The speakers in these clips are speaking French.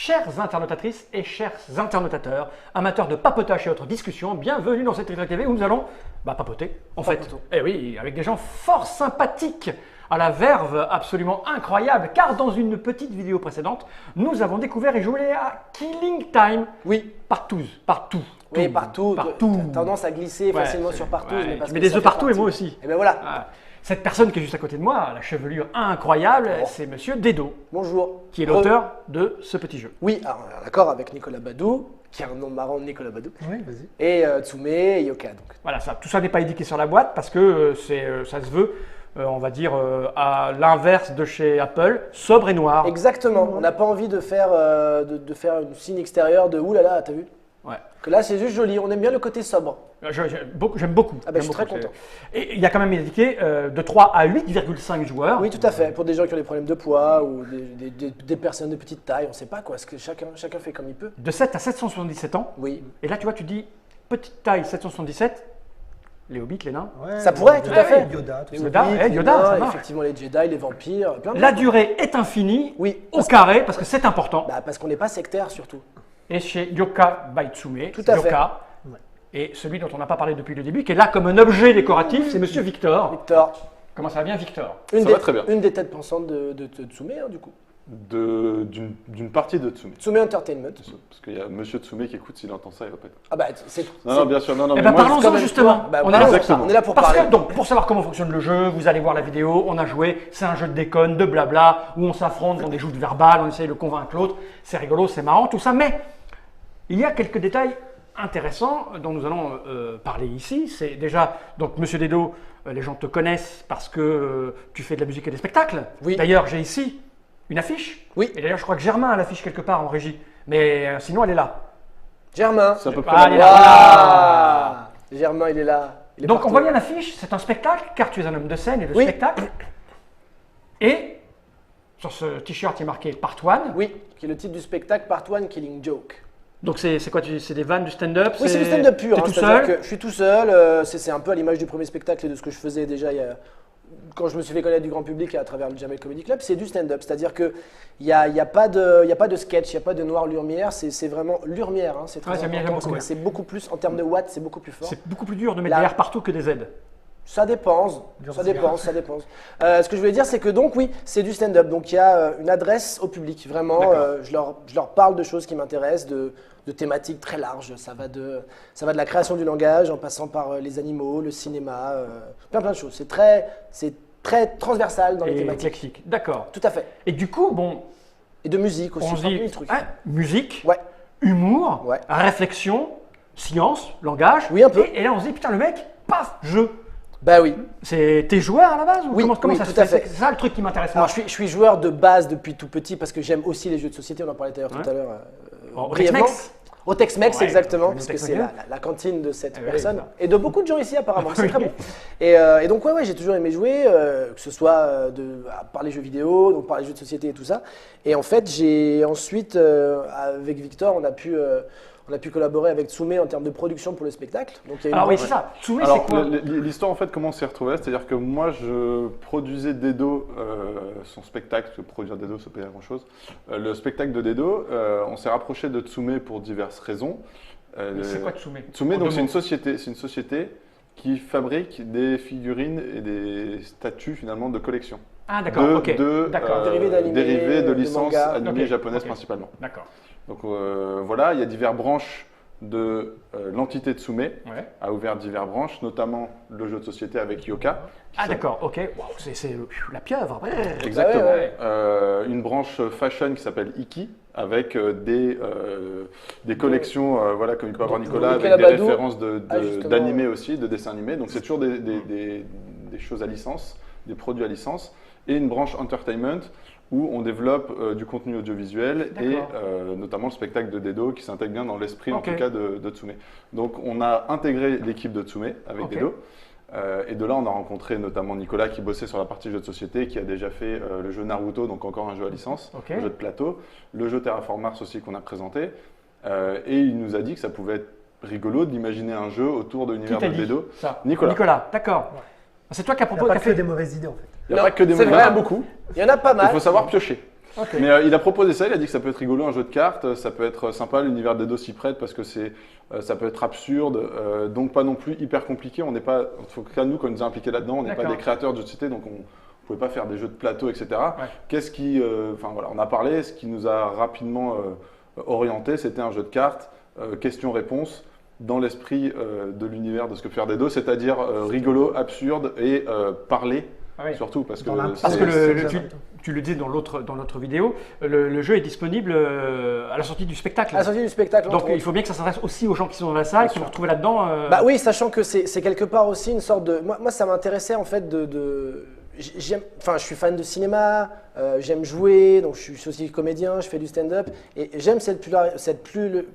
Chères internautatrices et chers internautateurs, amateurs de papotage et autres discussions, bienvenue dans cette Trictrac TV où nous allons papoter, en fait. Eh oui, avec des gens fort sympathiques, à la verve absolument incroyable, car dans une petite vidéo précédente, nous avons découvert et joué à Killing Time. Oui. Partout. Oui, partout. Partout. Tendance à glisser facilement sur partout. Ouais. Mais des œufs partout et moi aussi. Et ben voilà. Ah. Cette personne qui est juste à côté de moi, la chevelure incroyable, c'est Monsieur Dedo. Bonjour. Qui est l'auteur de ce petit jeu. Oui, alors, d'accord, avec Nicolas Badou, qui a un nom marrant de Nicolas Badou. Oui, vas-y. Et Tsume et Yoka. Donc. Voilà, tout ça n'est pas indiqué sur la boîte parce que ça se veut, on va dire, à l'inverse de chez Apple, sobre et noir. Exactement. On n'a pas envie de faire, une signe extérieure de oulala, t'as vu? Ouais. Que là, c'est juste joli. On aime bien le côté sobre. J'aime beaucoup. Ah ben, je suis très content. Et il y a quand même indiqué de 3 à 8,5 joueurs. Oui, tout à fait. Pour des gens qui ont des problèmes de poids ou des personnes de petite taille, on ne sait pas quoi. Parce que chacun fait comme il peut. De 7 à 777 ans. Oui. Et là, tu vois, tu dis petite taille 777. Les hobbits, les nains. Ouais, ça pourrait, tout à fait. Yoda, tout Les ça. Yoda, hobbits, les Yoda, nains, ça marche. effectivement les Jedi, les vampires, plein de La choses. durée est infinie, Oui, au carré, parce que c'est important. Bah, parce qu'on n'est pas sectaire surtout. Et chez Yoka Baitsume, Tout à fait. Yoka, Ouais. et celui dont on n'a pas parlé depuis le début, qui est là comme un objet décoratif, c'est Monsieur Victor. Victor, Comment ça va bien, Victor? Ça va très bien. Une des têtes pensantes de Tsume, hein, du coup. D'une partie de Tsume. Tsume Entertainment. Parce qu'il y a Monsieur Tsume qui écoute, s'il entend ça, il va pas être. Ah bah c'est Non, bien sûr, non, Eh mais ben, moi, parlons-en quand même justement. toi. Bah, On est là pour ça. exactement. On est là pour Parce parler. que, donc, pour savoir comment fonctionne le jeu, vous allez voir la vidéo, on a joué, c'est un jeu de déconne, de blabla, où on s'affronte dans des joutes verbales, on essaye de convaincre l'autre, c'est rigolo, c'est marrant, tout ça, mais il y a quelques détails intéressants dont nous allons parler ici. C'est déjà, donc Monsieur Dedo, les gens te connaissent parce que tu fais de la musique et des spectacles. Oui. D'ailleurs, j'ai ici une affiche. Oui. Et d'ailleurs, je crois que Germain a l'affiche quelque part en régie, mais sinon elle est là. Germain. c'est à peu près. Ah, il est là. Ah, Germain, il est là. Il est Donc partout. on voit bien l'affiche, c'est un spectacle, car tu es un homme de scène et de Oui. spectacle. Et sur ce t-shirt, il est marqué Part 1. Oui, qui est le titre du spectacle Part 1 Killing Joke. Donc c'est quoi, c'est des vannes, du stand-up? Oui, c'est du stand-up pur. T'es hein, tout c'est-à-dire seul? que je suis tout seul. C'est un peu à l'image du premier spectacle et de ce que je faisais déjà quand je me suis fait connaître du grand public à travers le Jamel Comedy Club. C'est du stand-up. C'est-à-dire qu'il n'y a pas de sketch, il n'y a pas de noir lumière. C'est vraiment lumière. Hein, c'est très Ouais, c'est bien, important, j'aime beaucoup, parce que c'est beaucoup plus, en termes de watts, c'est beaucoup plus fort. C'est beaucoup plus dur de mettre Là- des R partout que des Z. Ça dépend, ça dépend. Ce que je voulais dire, c'est que donc oui, c'est du stand-up. Donc il y a une adresse au public, vraiment. D'accord. Je leur parle de choses qui m'intéressent, de thématiques très larges. Ça va de la création du langage, en passant par les animaux, le cinéma, plein de choses. C'est très transversal dans les Et thématiques. éclectique. D'accord. Tout à fait. Et du coup, bon, Et de musique aussi. on se plein dit de trucs. musique, Ouais. humour, Ouais. réflexion, science, langage. Oui, un peu. Et là, on se dit, putain, le mec, paf, jeu. Bah oui. T'es joueur à la base ou Oui, comment oui, ça se tout à fait? fait. C'est ça le truc qui m'intéresse. Alors moi. je suis joueur de base depuis tout petit parce que j'aime aussi les jeux de société. On en parlait d'ailleurs tout à l'heure. Au brièvement. Tex-Mex. Au Tex-Mex, Ouais, exactement, le parce que Tex-Mex, c'est ouais. la cantine de cette oui, personne. ça. Et de beaucoup de gens ici, apparemment. C'est Oui. très bon. Et donc, ouais, j'ai toujours aimé jouer, que ce soit par les jeux vidéo, donc par les jeux de société et tout ça. Et en fait, j'ai ensuite, avec Victor, on a pu collaborer avec Tsume en termes de production pour le spectacle. Donc, il y a une Alors oui, branche- c'est ça. Tsume, c'est Alors, quoi? l'histoire, en fait, comment on s'est retrouvé? C'est-à-dire que moi, je produisais Dedo, son spectacle, parce que produire Dedo, ça ne paye pas grand-chose. Le spectacle de Dedo, on s'est rapproché de Tsume pour diverses raisons. C'est quoi Tsume? Tsume, En donc, deux c'est une mots. société qui fabrique des figurines et des statues, finalement, de collection. Ah d'accord, ok. D'accord. Dérivés d'animés, dérivés de de licences mangas. animées Ok, japonaises ok. principalement. D'accord. Donc voilà, il y a diverses branches de l'entité Tsume Ouais. a ouvert diverses branches, notamment le jeu de société avec Yoka. Ah d'accord, ok. Wow, c'est la pieuvre. Ouais. Exactement. Ouais, Une branche fashion qui s'appelle Iki avec des collections, voilà, comme il peut avoir Nicolas, avec Nicolas des Badou. références Justement. d'animés aussi, de dessins animés. Donc c'est toujours des choses à licence, des produits à licence. Et une branche entertainment où on développe du contenu audiovisuel et D'accord. notamment le spectacle de Dedo qui s'intègre bien dans l'esprit Ok. en tout cas de Tsume. Donc on a intégré l'équipe de Tsume avec Ok. Dedo. Et de là, on a rencontré notamment Nicolas qui bossait sur la partie jeu de société, qui a déjà fait le jeu Naruto, donc encore un jeu à licence, Ok. un jeu de plateau, le jeu Terraform Mars aussi qu'on a présenté. Et il nous a dit que ça pouvait être rigolo d'imaginer un jeu autour de Qui l'univers t'a de dit Dedo. ça? Nicolas. D'accord. C'est toi qui as Il n'y a proposé. pas que des mauvaises idées en fait. Il n'y a Non, pas que des c'est mots, il y en vrai. a beaucoup. Il y en a pas Il mal. faut savoir piocher. Ok. Mais il a proposé ça, il a dit que ça peut être rigolo, un jeu de cartes, ça peut être sympa, l'univers des dos s'y prête parce que ça peut être absurde, donc pas non plus hyper compliqué. On n'est pas, en tout cas nous, quand on nous a impliqués là-dedans, on n'est pas D'accord. des créateurs de jeux de société, donc on ne pouvait pas faire des jeux de plateau, etc. Ouais. Qu'est-ce qui, enfin voilà, on a parlé, ce qui nous a rapidement orienté, c'était un jeu de cartes, questions-réponses, dans l'esprit de l'univers de ce que peut faire des dos, c'est-à-dire rigolo, absurde et parler. Ah oui. Surtout parce que Dans la- Parce que c'est- tu le disais dans notre vidéo, le jeu est disponible à la sortie du spectacle. À la sortie du spectacle. Donc entre il faut bien que ça s'adresse aussi aux gens qui sont dans la salle, qui vont retrouver là-dedans. Bah oui, sachant que c'est quelque part aussi une sorte de. Moi ça m'intéressait en fait enfin, je suis fan de cinéma, j'aime jouer, donc je suis aussi comédien, je fais du stand-up, et j'aime cette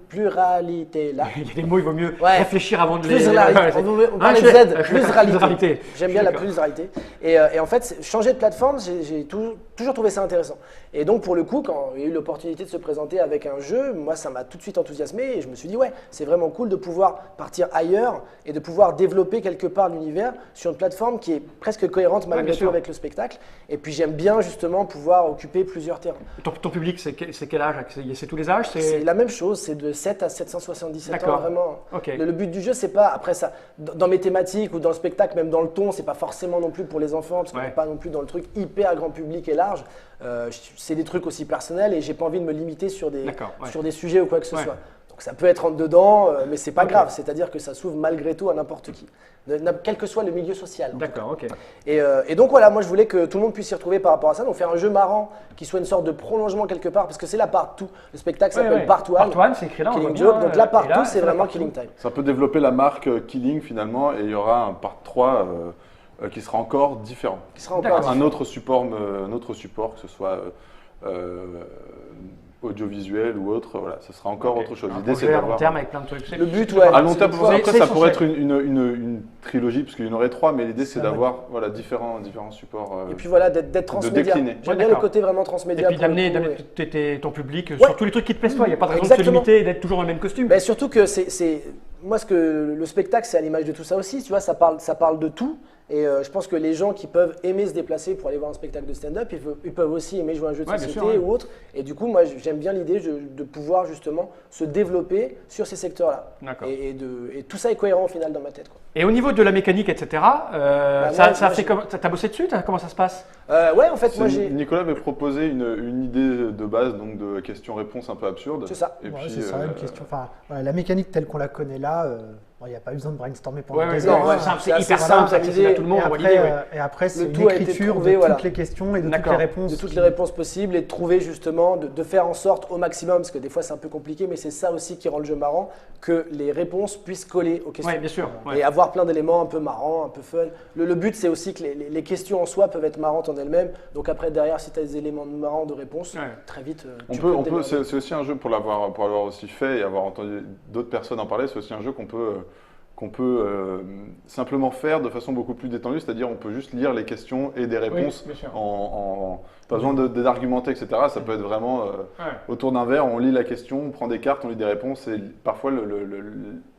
pluralité-là. Il y a des mots, il vaut mieux Ouais. réfléchir avant de les. Pluralité. On parlait de je suis- Z, je suis d'accord. pluralité. J'aime bien la D'accord. pluralité. Et en fait, changer de plateforme, j'ai toujours trouvé ça intéressant. Et donc, pour le coup, quand il y a eu l'opportunité de se présenter avec un jeu, moi, ça m'a tout de suite enthousiasmé et je me suis dit, ouais, c'est vraiment cool de pouvoir partir ailleurs et de pouvoir développer quelque part l'univers sur une plateforme qui est presque cohérente malgré bien tout sûr. avec le spectacle. Et puis, j'aime bien justement pouvoir occuper plusieurs terrains. Ton public, c'est quel âge? C'est tous les âges? C'est la même chose, c'est de 7 à 777 ans, D'accord. vraiment. Ok. Le but du jeu, c'est pas, après ça, dans mes thématiques ou dans le spectacle, même dans le ton, c'est pas forcément non plus pour les enfants, parce qu'on Ouais. n'est pas non plus dans le truc hyper grand public et large. C'est des trucs aussi personnels et j'ai pas envie de me limiter sur des, D'accord, ouais. sur des sujets ou quoi que ce Ouais. soit. Donc ça peut être en dedans, mais c'est pas Ok. grave, c'est-à-dire que ça s'ouvre malgré tout à n'importe qui, quel que soit le milieu social. D'accord, ok. Et donc voilà, moi je voulais que tout le monde puisse s'y retrouver par rapport à ça, donc faire un jeu marrant qui soit une sorte de prolongement quelque part, parce que c'est la part 2. Le spectacle s'appelle Part 1. Part 1, c'est écrit là, on voit Killing bien, Joke, donc la part et là, 2 c'est la vraiment part Killing 2. Time. ça peut développer la marque Killing finalement et il y aura un part 3 qui sera encore différent. Qui sera encore D'accord. différent. Un autre support, que ce soit audiovisuel ou autre, voilà, ce sera encore Ok. autre chose. Un L'idée c'est projet à long d'avoir. terme avec plein de trucs. Le but, c'est ouais. pas- À long terme, C'est de pouvoir- après c'est ça pourrait être essentiel. une trilogie, parce qu'il y en aurait 3, mais l'idée c'est C'est d'avoir voilà, différents supports. Et puis voilà, d'être transmédia. décliner. J'aime Ouais, bien le d'accord. côté vraiment Et transmédia. puis pour le d'amener coup, et- ton public Ouais. sur tous les trucs qui te plaisent toi. Il n'y a pas de raison de se Exactement. limiter et d'être toujours dans le même costume. Ben, surtout que moi, ce que le spectacle, c'est à l'image de tout ça aussi. Tu vois, ça parle de tout. Et je pense que les gens qui peuvent aimer se déplacer pour aller voir un spectacle de stand-up, ils peuvent aussi aimer jouer à un jeu de Ouais, bien société sûr, ouais. ou autre. Et du coup, moi, j'aime bien l'idée de pouvoir justement se développer sur ces secteurs-là. D'accord. Et tout ça est cohérent au final dans ma tête, quoi. Et au niveau de la mécanique, etc., moi, t'as bossé dessus? Comment ça se passe? Ouais, en fait, moi, Nicolas avait proposé une idée de base, donc de questions-réponses un peu absurdes. C'est ça. Et Ouais, puis, c'est ça, une question. Enfin, voilà, la mécanique telle qu'on la connaît là, bon, il n'y a pas besoin de brainstormer pendant Ouais, des ouais, heures. ouais, c'est c'est hyper assez simple, simple, c'est accessible à tout le monde. Et on voit après, l'idée, ouais. c'est une tout a été écriture trouvé, de voilà. toutes les questions et de toutes D'accord. les réponses. De toutes les réponses possibles et de trouver justement, de faire en sorte au maximum, parce que des fois c'est un peu compliqué, mais c'est ça aussi qui rend le jeu marrant, que les réponses puissent coller aux questions. Ouais, bien sûr. ouais. Et avoir plein d'éléments un peu marrants, un peu fun. Le but, c'est aussi que les questions en soi peuvent être marrantes en elles-mêmes. Donc après, derrière, si tu as des éléments marrants de réponse, Ouais. très vite, On tu peut, te démerder. c'est aussi un jeu pour l'avoir aussi fait et avoir entendu d'autres personnes en parler. C'est aussi un jeu qu'on peut simplement faire de façon beaucoup plus détendue, c'est-à-dire on peut juste lire les questions et des réponses bien sûr. pas besoin d'argumenter, etc. Ça peut être vraiment Ouais. autour d'un verre, on lit la question, on prend des cartes, on lit des réponses et parfois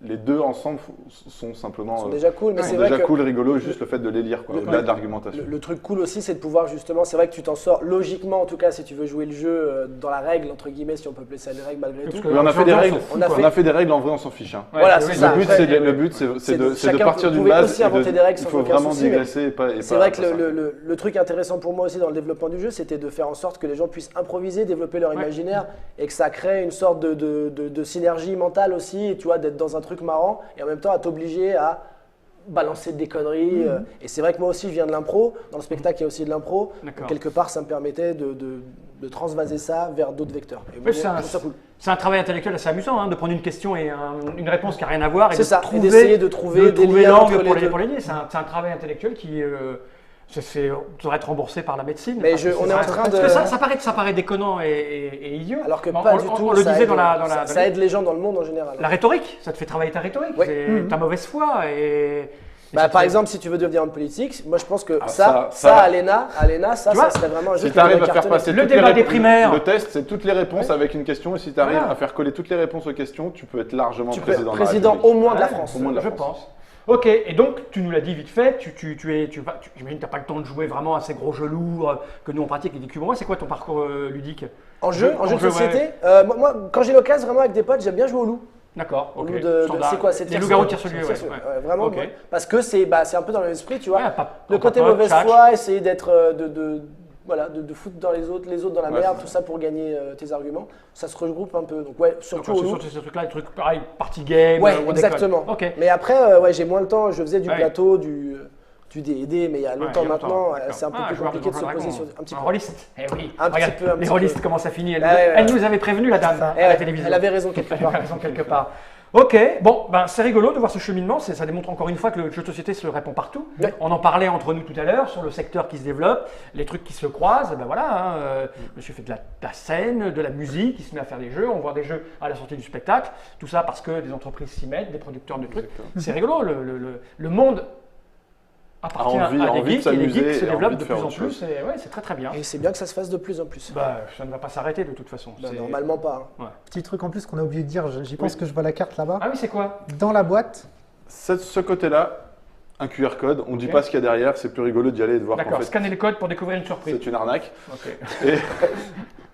les deux ensemble sont simplement Ils sont déjà cool, mais sont c'est vrai déjà que cool, rigolo, juste le fait de les lire, quoi, au-delà de l'argumentation. le truc cool aussi, c'est de pouvoir justement, c'est vrai que tu t'en sors logiquement, en tout cas, si tu veux jouer le jeu dans la règle, entre guillemets, si on peut appeler ça les règles malgré Parce tout. que Oui, on a fait des on règles, s'en fout, on a quoi. fait- on a fait des règles, en vrai on s'en fiche. Hein. Voilà, oui, c'est oui, ça. Le but, c'est de chacun partir d'une pouvait base aussi et inventer des règles il sans faut aucun vraiment souci, mais digresser et pas. C'est vrai que le truc intéressant pour moi aussi dans le développement du jeu, c'était de faire en sorte que les gens puissent improviser, développer leur Ouais. imaginaire et que ça crée une sorte de synergie mentale aussi, et tu vois, d'être dans un truc marrant et en même temps à t'obliger à balancer des conneries. Et c'est vrai que moi aussi, je viens de l'impro. Dans le spectacle, il y a aussi de l'impro. D'accord. Donc, quelque part, ça me permettait de transvaser ça vers d'autres vecteurs. Et Ouais, moi, c'est je un- trouve ça cool. C'est un travail intellectuel assez amusant, hein, de prendre une question et une réponse qui n'a rien à voir et C'est de ça, et trouver, d'essayer de trouver des liens l'angle entre pour les deux. pour les lier. C'est un travail intellectuel qui devrait être remboursé par la médecine. Mais Parce que on est en train parce de- que ça paraît déconnant et idiot. Alors que Bon, pas on, du tout. On le ça disait aide- dans ça aide les gens dans le monde en général. la rhétorique. Ça te fait travailler ta rhétorique, Ouais. c'est ta mauvaise foi et Bah, ça te par fait- exemple, si tu veux devenir homme politique, moi je pense que Ah, ça, ça- à l'ENA, ça Tu vois, serait vraiment un jeu Si qui tu arrives devrait à faire cartonner. passer Le toutes les débat des réponses- primaires. le test, c'est toutes les réponses avec une question. Et si tu arrives Voilà. à faire coller toutes les réponses aux questions, tu peux être largement Tu peux être président. de la président République. au moins de la Ouais, France. Au moins de la je France. pense. Ok, et donc tu nous l'as dit vite fait, j'imagine que tu n'as pas le temps de jouer vraiment à ces gros jeux lourds que nous on pratique avec des cubes. C'est quoi ton parcours ludique? En jeu de société, ouais. moi, quand j'ai l'occasion vraiment avec des potes, j'aime bien jouer au loup. D'accord, Au ok. loup de Standard. c'est quoi? C'est Les loups-garous tire sur lui, ouais. Vraiment, Ok. ouais. Parce que c'est un peu dans le même esprit, tu vois. Ouais, Le côté papote, mauvaise tchatch. foi, essayer d'être voilà, de foutre dans les autres dans la Ouais, merde, c'est tout ça pour gagner tes arguments. Ça se regroupe un peu. Donc ouais, surtout au loup. Sur ces trucs-là, des trucs pareil, party game. Ouais, on déconne. exactement. Ok. Mais après, ouais, j'ai moins le temps. Je faisais du Ouais. plateau, du D&D, mais il y a longtemps Ouais, il y a maintenant, longtemps, c'est un peu d'accord. plus Joueur de compliqué de se Donjons et poser sur Dragons. un petit Un peu. rôliste. Eh oui. Un petit Regarde, peu, un les petit rôlistes, peu. comment ça finit. Elle, Ouais, ouais, elle ouais. nous avait prévenu, la dame, à Eh la ouais, télévision. elle avait raison quelque Elle part. avait raison quelque part. Ok, bon, ben c'est rigolo de voir ce cheminement. Ça démontre encore une fois que le jeu de société se répand partout. Ouais. On en parlait entre nous tout à l'heure sur le secteur qui se développe, les trucs qui se croisent. Ben voilà, hein, monsieur fait de la scène, de la musique, il se met à faire des jeux. On voit des jeux à la sortie du spectacle. Tout ça parce que des entreprises s'y mettent, des producteurs de trucs. Exactement. C'est rigolo. Le monde appartient A envie- à a des envie de geeks et les s'amuser geeks se et développent envie de de plus faire en autre plus. chose. Et ouais, c'est très très bien. Et c'est bien que ça se fasse de plus en plus. Bah, ça ne va pas s'arrêter de toute façon. Bah, C'est- normalement pas. hein. Petit truc en plus qu'on a oublié de dire, j'y pense que je vois la carte là-bas. Ah oui, c'est quoi? Dans la boîte, Ce côté-là, un QR code, on ne dit Ok. pas ce qu'il y a derrière, c'est plus rigolo d'y aller et de voir qu'en D'accord, fait scanner le code pour découvrir une surprise. c'est une arnaque. Ok. Et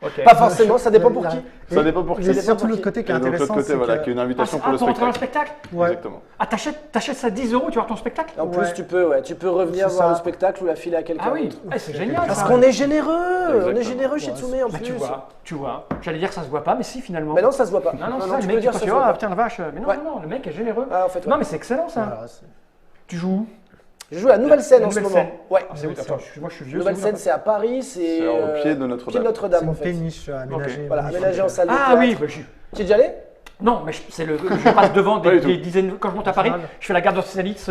Ok. Pas forcément, ça dépend pour qui. ça dépend pour qui. C'est dépend surtout pour l'autre qui. côté qui Et est donc l'autre intéressant. côté, c'est voilà, que- qui est une Ah, invitation pour le pour entrer dans le spectacle. spectacle? Ouais. Exactement. Ah, t'achètes ça 10 €, tu vas voir ton spectacle? En plus, Ouais. tu peux revenir C'est voir ça. le spectacle ou la filer à quelqu'un Ah oui, d'autre. c'est génial Parce ça. qu'on est généreux, on est Exactement. généreux chez Ouais, Tsume en Bah, plus. tu vois. J'allais dire que ça se voit pas, mais si finalement. Mais non, ça se voit pas. non, c'est ça, tu le peux mec dire qui ça pense, se voit ah pas. putain la vache. Mais non, Ouais. non, le mec est généreux. Ah, en fait, ouais. Non, mais c'est excellent ça. Voilà, c'est- Tu joues où? Je joue à Nouvelle Scène en ce Nouvelle moment. Scène. Ouais. Ah, c'est où? Attends, moi je suis vieux. Nouvelle c'est où, Scène, là c'est à Paris, c'est C'est au pied de Notre-Dame. pied de c'est Notre-Dame en une fait. péniche aménagée. Voilà, magnifique. aménagé en salle de Ah théâtre. oui, bah, je suis. Tu es déjà allé? Non, mais je passe devant Pas du des tout. dizaines. Quand je monte à Paris, Génial. je fais la gare d'Austerlitz,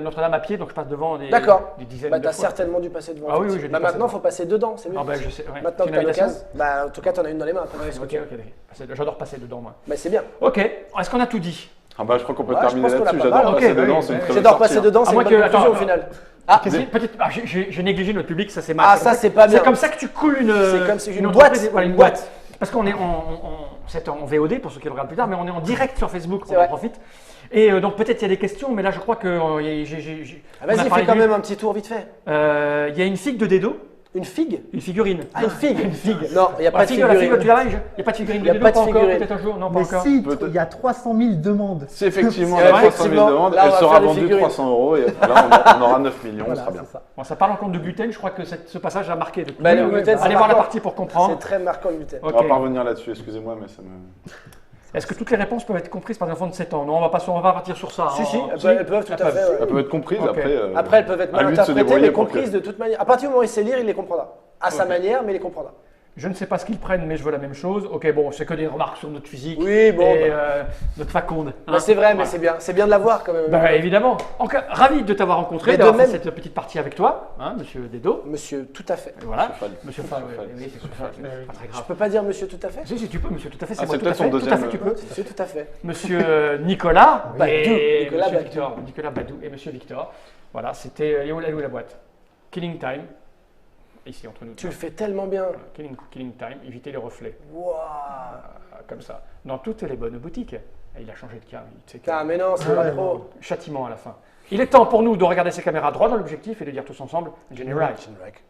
Notre-Dame à pied, donc je passe devant D'accord. des dizaines Bah, de t'as fois. certainement dû passer devant. Ah oui, oui, effectivement. j'ai dû Bah, passer maintenant, devant. faut passer dedans, c'est mieux. Ah bah je sais. Ouais. Maintenant C'est que une t'as invitation l'occasion, bah, en tout cas, t'en as une dans les mains. après, Ouais, ce que ok, tu veux. ok. J'adore passer dedans, moi. Bah, c'est bien. Ok, est-ce qu'on a tout dit? Ah bah je crois qu'on peut Ouais, je terminer pense qu'on a là-dessus. pas J'adore mal. passer Ok, dedans, oui, c'est une oui. très J'adore bonne passer sortie, hein. dedans, À c'est moins une bonne que- conclusion attends, au final. J'ai négligé notre public, ça c'est mal. Ah, ça, c'est pas bien. C'est comme ça que tu coules C'est comme si une entreprise, boîte. voilà, une Une boîte. Parce qu'on est c'est en VOD pour ceux qui le regardent plus tard, mais on est en direct sur Facebook, C'est on en vrai. profite. Et donc peut-être il y a des questions, mais là je crois que Ah, vas-y, fais quand même un petit tour vite fait. Il y a une figue de Dedo, Une figue? une figurine. Ah, une figue. Une figue. Non, il n'y a pas de la figue, figurine. tu l'as, il n'y a pas de figurine Il de y a Dedo, pas de pas encore, figurine. peut-être un jour, non pas Mais encore. si, Peut-être. il y a 300 000 demandes. Si effectivement C'est on a vrai, 300 000 effectivement. demandes, Là, on elle va sera faire des vendue figurines. 300 €, et là on aura 9 millions, Voilà, ça sera bien. c'est ça. Bon, ça parle encore de gluten, je crois que ce passage a marqué. depuis. Bah, le Oui, gluten, c'est Allez voir la marquant. partie pour C'est comprendre. très marquant le gluten. Ok. On va pas revenir là-dessus, excusez-moi, mais ça me. Est-ce que toutes les réponses peuvent être comprises par des enfants de 7 ans? Non, on va pas partir sur ça. Si, hein. si, elles peuvent tout à fait. ouais. Elles peuvent être comprises, Ok. après. Après, elles peuvent être mal à lui de se interprétées, débrouiller mais pour que- comprises de toute manière. À partir du moment où il sait lire, il les comprendra. À sa Ok. manière, mais il les comprendra. Je ne sais pas ce qu'ils prennent, mais je veux la même chose. Ok, bon, c'est que des remarques sur notre physique Oui, bon, et bah. notre faconde. Bah, c'est vrai, mais Voilà. c'est bien. C'est bien de l'avoir quand même. Bah, évidemment. Encore ravi de t'avoir rencontré, Mais de d'avoir fait même. cette petite partie avec toi, hein, monsieur Dedo. Monsieur, tout à fait. Et voilà. Monsieur Fall. Monsieur Fall, Monsieur oui, Fall. oui, c'est Monsieur Fall, c'est pas très Je grave. peux pas dire monsieur tout à fait? Si, tu peux, monsieur, tout à fait, c'est Ah, moi, c'est tout à peut-être son fait, tout à deuxième, fait, tu peux. Monsieur tout à fait. Monsieur Nicolas Badou. et Nicolas monsieur Badou. Victor. Nicolas Badou et monsieur Victor. Voilà, c'était elle est où la boîte? Killing Time. Ici, entre nous. Tu le fais tellement bien. Killing Time, éviter les reflets. Waouh. Comme ça. Dans toutes les bonnes boutiques. Et il a changé de cam. Il sait que- Ah, mais non, c'est Ah pas ouais, trop. Châtiment à la fin. Il est temps pour nous de regarder ces caméras droit dans l'objectif et de dire tous ensemble Generate. Generic.